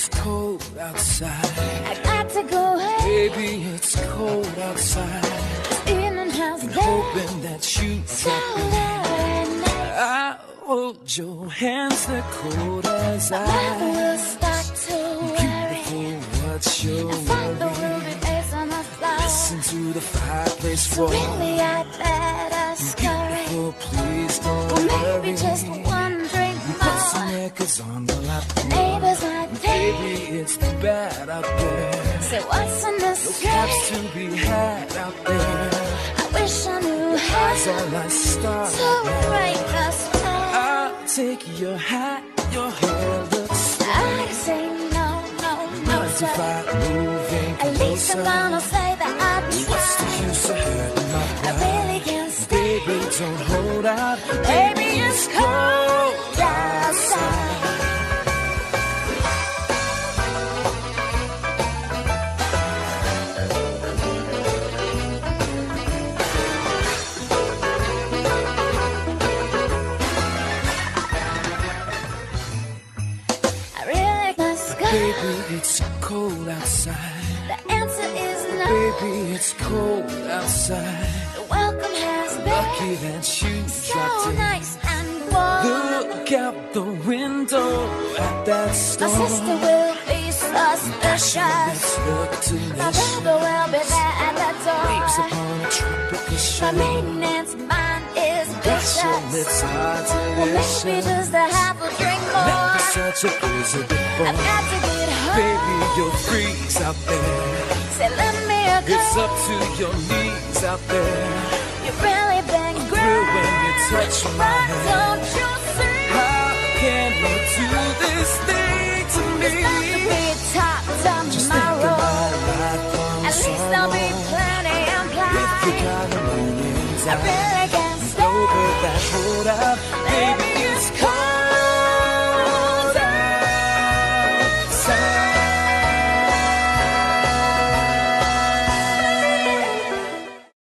it's cold outside. I got to go away. Baby, it's cold outside. This evening has Been been hoping that you'd so drop in. late. I hold your hands, they're cold as My mother will ice. start to worry. Beautiful, what's your I thought the worry? world would face on the floor. Listen to the fireplace So roar. really I'd better scurry. Beautiful, please don't Or worry. maybe just one drink Put some more. records on the lap. Neighbors might think, Baby, it's too bad out there. say what's in this No drink? caps to be had out there. I wish I knew Eyes how all I start. to break us down. I'll take your hat, your hair looks I say no, no, no, sir. 95 moving At least I'm closer. gonna say that I What's the tried. use of hurting my I pride? really can't stay. Baby, don't hold out. Baby, it's cold outside. I really must go. Baby, it's cold outside. The answer is no. Baby, it's cold outside. The welcome has Lucky been that you so dropped in. nice and warm. Look out the window at that My storm. sister will be suspicious. Let's look My delicious. brother will be there at the Waves door. upon a tropical My shore. maintenance mind is Gosh, your vicious. lips are Well, maybe delicious. just a half a drink Never more. such a blizzard before. I've got to get home. Baby, you're freaks out there. Say, let me go. It's up to your knees out there. You've really been Thrill great. when you touch my But hand. don't you see? How can you do this thing to It's me? not to be top Just think tomorrow. about life from At least I'll be plenty If you implied. got a million I times really can't over stay. that hold up, baby,